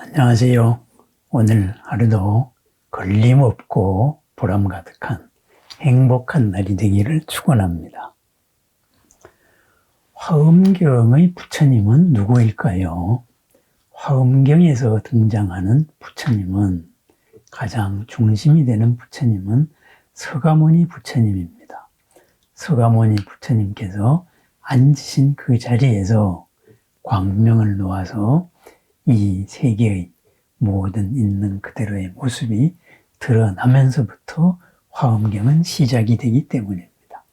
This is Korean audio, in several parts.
안녕하세요. 오늘 하루도 걸림없고 보람 가득한 행복한 날이 되기를 축원합니다. 화엄경의 부처님은 누구일까요? 화엄경에서 등장하는 부처님은 가장 중심이 되는 부처님은 서가모니 부처님입니다. 서가모니 부처님께서 앉으신 그 자리에서 광명을 놓아서 이 세계의 모든 있는 그대로의 모습이 드러나면서부터 화엄경은 시작이 되기 때문입니다.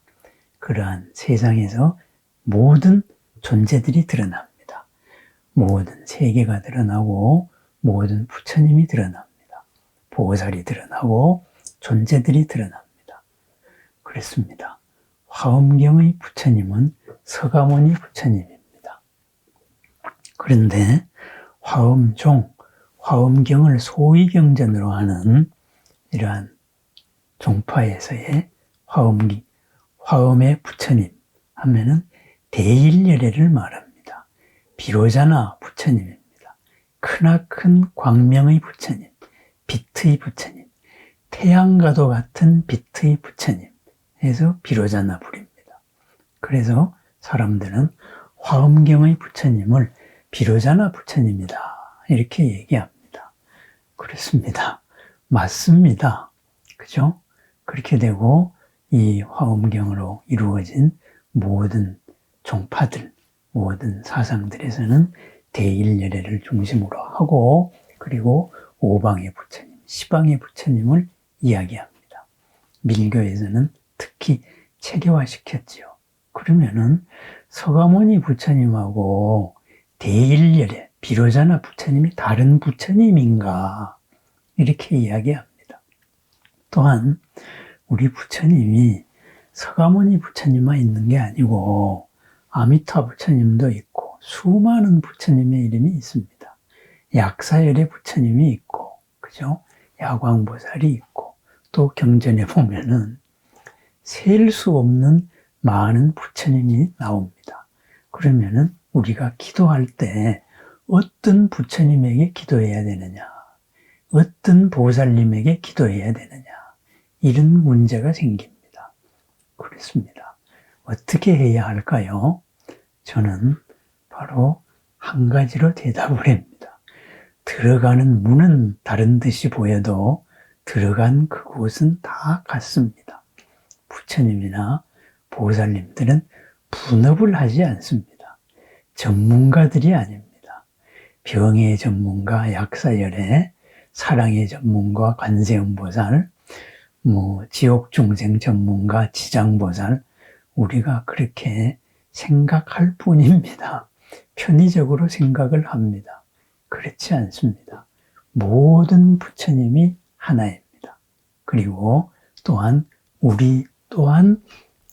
그러한 세상에서 모든 존재들이 드러납니다. 모든 세계가 드러나고 모든 부처님이 드러납니다. 보살이 드러나고 존재들이 드러납니다. 그렇습니다. 화엄경의 부처님은 서가모니 부처님입니다. 그런데 화엄종, 화엄경을 소위경전으로 하는 이러한 종파에서의 화엄의 부처님 하면은 대일열애를 말합니다. 비로자나 부처님입니다. 크나큰 광명의 부처님, 빛의 부처님, 태양과도 같은 빛의 부처님 해서 비로자나 부릅니다. 그래서 사람들은 화엄경의 부처님을 비로자나 부처님이다 이렇게 얘기합니다. 그렇습니다. 맞습니다. 그죠? 그렇게 되고 이 화엄경으로 이루어진 모든 종파들, 모든 사상들에서는 대일열애를 중심으로 하고 그리고 오방의 부처님, 시방의 부처님을 이야기합니다. 밀교에서는 특히 체계화시켰지요. 그러면은 서가모니 부처님하고 대일열애, 비로자나 부처님이 다른 부처님인가 이렇게 이야기합니다. 또한 우리 부처님이 서가모니 부처님만 있는 게 아니고 아미타 부처님도 있고 수많은 부처님의 이름이 있습니다. 약사열애 부처님이 있고 그죠? 야광보살이 있고 또 경전에 보면은 셀 수 없는 많은 부처님이 나옵니다. 그러면은 우리가 기도할 때 어떤 부처님에게 기도해야 되느냐, 어떤 보살님에게 기도해야 되느냐 이런 문제가 생깁니다. 그렇습니다. 어떻게 해야 할까요? 저는 바로 한 가지로 대답을 합니다. 들어가는 문은 다른 듯이 보여도 들어간 그곳은 다 같습니다. 부처님이나 보살님들은 분업을 하지 않습니다. 전문가들이 아닙니다. 병의 전문가 약사열애, 사랑의 전문가 관세음보살, 지옥중생 전문가 지장보살, 우리가 그렇게 생각할 뿐입니다. 편의적으로 생각을 합니다. 그렇지 않습니다. 모든 부처님이 하나입니다. 그리고 또한 우리 또한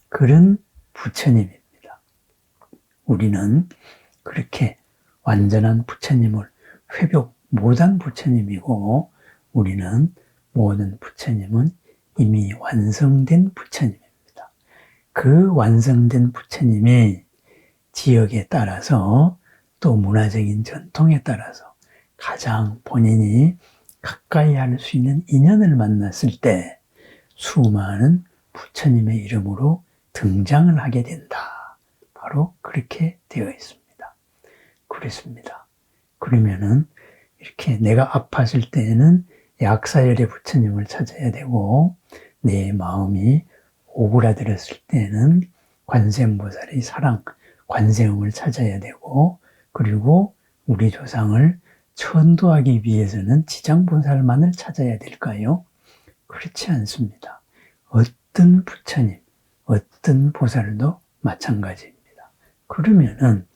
그런 부처님입니다. 우리는 그렇게 완전한 부처님을 회복 못한 부처님이고 우리는 모든 부처님은 이미 완성된 부처님입니다. 그 완성된 부처님이 지역에 따라서 또 문화적인 전통에 따라서 가장 본인이 가까이 할 수 있는 인연을 만났을 때 수많은 부처님의 이름으로 등장을 하게 된다. 바로 그렇게 되어 있습니다. 그렇습니다. 그러면은 이렇게 내가 아팠을 때에는 약사열애 부처님을 찾아야 되고 내 마음이 오그라들었을 때는 관세음보살의 사랑, 관세음을 찾아야 되고 그리고 우리 조상을 천도하기 위해서는 지장보살만을 찾아야 될까요? 그렇지 않습니다. 어떤 부처님, 어떤 보살도 마찬가지입니다. 그러면은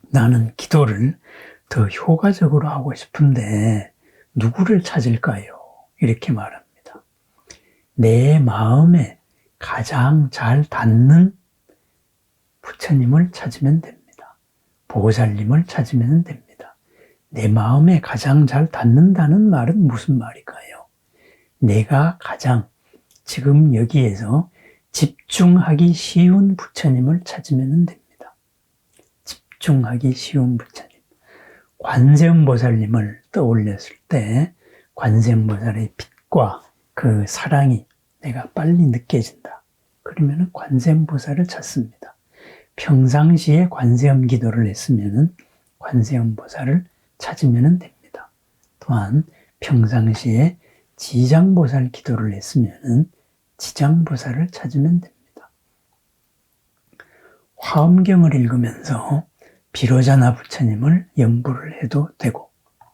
나는 기도를 더 효과적으로 하고 싶은데 누구를 찾을까요? 이렇게 말합니다. 내 마음에 가장 잘 닿는 부처님을 찾으면 됩니다. 보살님을 찾으면 됩니다. 내 마음에 가장 잘 닿는다는 말은 무슨 말일까요? 내가 가장 지금 여기에서 집중하기 쉬운 부처님을 찾으면 됩니다. 집중하기 쉬운 부처님. 관세음보살님을 떠올렸을 때 관세음보살의 빛과 그 사랑이 내가 빨리 느껴진다. 그러면 관세음보살을 찾습니다. 평상시에 관세음 기도를 했으면 관세음보살을 찾으면 됩니다. 또한 평상시에 지장보살 기도를 했으면 지장보살을 찾으면 됩니다. 화엄경을 읽으면서 비로자나 부처님을 염불을 해도 되고,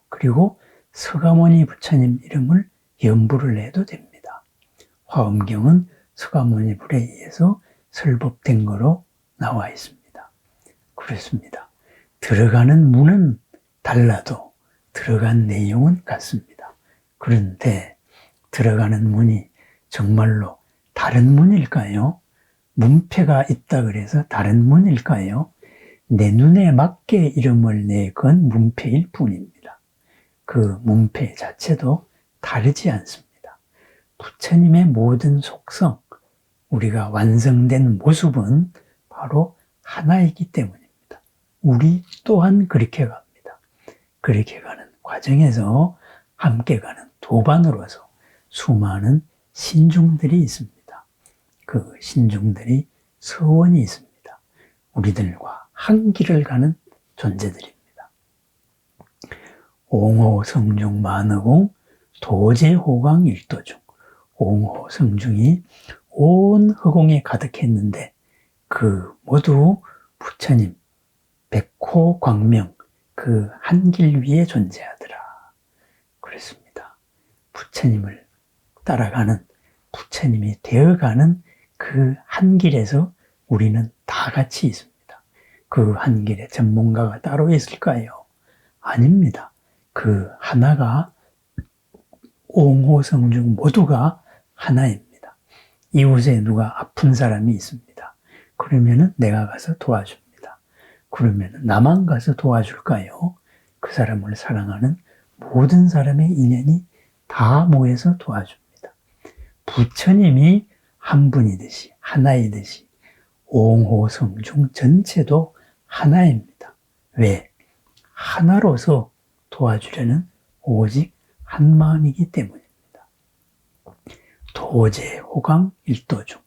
그리고 서가모니 부처님 이름을 염불을 해도 됩니다. 화엄경은 서가모니 불에 의해서 설법된 거로 나와 있습니다. 그렇습니다. 들어가는 문은 달라도 들어간 내용은 같습니다. 그런데 들어가는 문이 정말로 다른 문일까요? 문패가 있다 그래서 다른 문일까요? 내 눈에 맞게 이름을 내건 문패일 뿐입니다. 그 문패 자체도 다르지 않습니다. 부처님의 모든 속성, 우리가 완성된 모습은 바로 하나이기 때문입니다. 우리 또한 그렇게 갑니다. 그렇게 가는 과정에서 함께 가는 도반으로서 수많은 신중들이 있습니다. 그 신중들이 서원이 있습니다. 우리들과 한 길을 가는 존재들입니다. 옹호성중 만허공 도제호강 일도중. 옹호성중이 온 허공에 가득했는데 그 모두 부처님 백호광명 그 한 길 위에 존재하더라. 그렇습니다. 부처님을 따라가는, 부처님이 되어가는 그 한 길에서 우리는 다 같이 있습니다. 그 한 길에 전문가가 따로 있을까요? 아닙니다. 그 하나가 옹호성중 모두가 하나입니다. 이웃에 누가 아픈 사람이 있습니다. 그러면은 내가 가서 도와줍니다. 그러면은 나만 가서 도와줄까요? 그 사람을 사랑하는 모든 사람의 인연이 다 모여서 도와줍니다. 부처님이 한 분이듯이, 하나이듯이 옹호성중 전체도 하나입니다. 왜? 하나로서 도와주려는 오직 한 마음이기 때문입니다. 도제, 호강, 일도중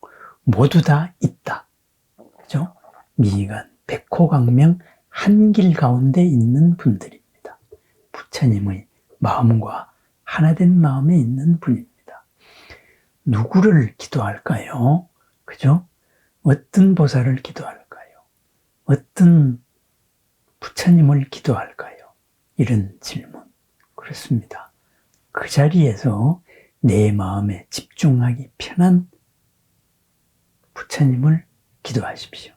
모두 다 있다. 그죠? 미간, 백호광명 한 길 가운데 있는 분들입니다. 부처님의 마음과 하나된 마음에 있는 분입니다. 누구를 기도할까요? 그죠? 어떤 보살을 기도할까요? 어떤 부처님을 기도할까요? 이런 질문. 그렇습니다. 그 자리에서 내 마음에 집중하기 편한 부처님을 기도하십시오.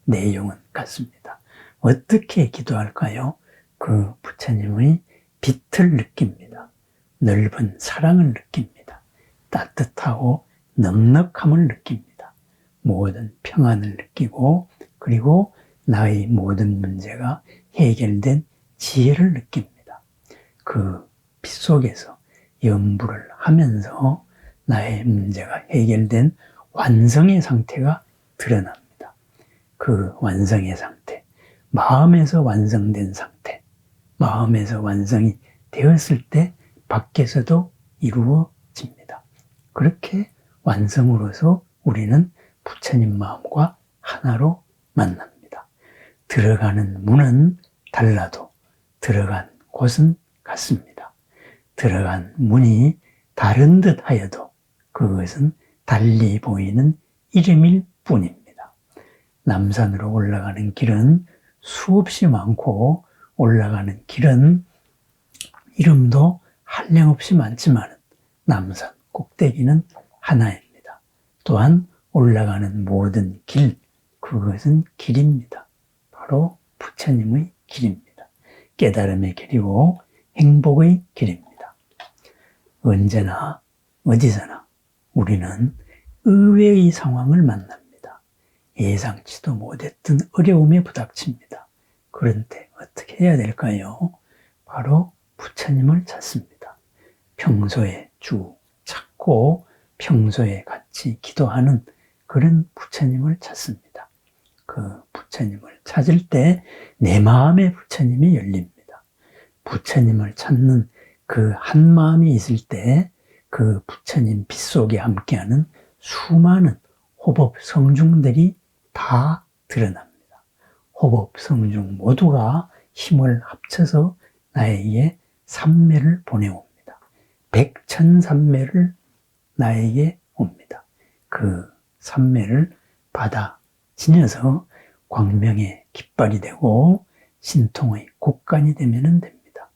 내용은 같습니다. 어떻게 기도할까요? 그 부처님의 빛을 느낍니다. 넓은 사랑을 느낍니다. 따뜻하고 넉넉함을 느낍니다. 모든 평안을 느끼고, 그리고 나의 모든 문제가 해결된 지혜를 느낍니다. 그 빛 속에서 염불을 하면서 나의 문제가 해결된 완성의 상태가 드러납니다. 그 완성의 상태, 마음에서 완성된 상태, 마음에서 완성이 되었을 때 밖에서도 이루어집니다. 그렇게 완성으로서 우리는 부처님 마음과 하나로 만납니다. 들어가는 문은 달라도 들어간 곳은 같습니다. 들어간 문이 다른 듯 하여도 그것은 달리 보이는 이름일 뿐입니다. 남산으로 올라가는 길은 수없이 많고, 올라가는 길은 이름도 한량없이 많지만 남산 꼭대기는 하나입니다. 또한 올라가는 모든 길, 그것은 길입니다. 바로 부처님의 길입니다. 깨달음의 길이고 행복의 길입니다. 언제나 어디서나 우리는 의외의 상황을 만납니다. 예상치도 못했던 어려움에 부닥칩니다. 그런 때 어떻게 해야 될까요? 바로 부처님을 찾습니다. 평소에 쭉 찾고 평소에 같이 기도하는 그런 부처님을 찾습니다. 그 부처님을 찾을 때 내 마음의 부처님이 열립니다. 부처님을 찾는 그 한 마음이 있을 때 그 부처님 빛 속에 함께하는 수많은 호법 성중들이 다 드러납니다. 호법 성중 모두가 힘을 합쳐서 나에게 삼매를 보내옵니다. 백천삼매를 나에게 옵니다. 그 삼매를 받아 지녀서 광명의 깃발이 되고 신통의 곡간이 되면 됩니다.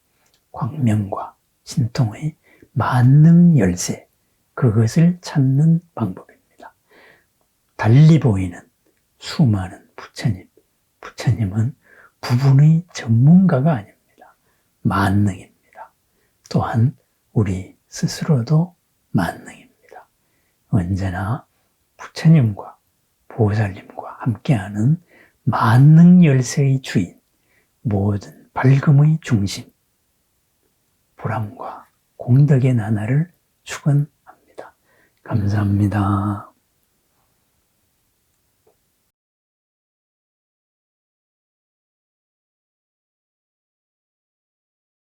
광명과 신통의 만능 열쇠, 그것을 찾는 방법입니다. 달리 보이는 수많은 부처님, 부처님은 부분의 전문가가 아닙니다. 만능입니다. 또한 우리 스스로도 만능입니다. 언제나 부처님과 보살님과 함께하는 만능 열쇠의 주인, 모든 밝음의 중심, 불암과 공덕의 나날을 축원합니다. 감사합니다.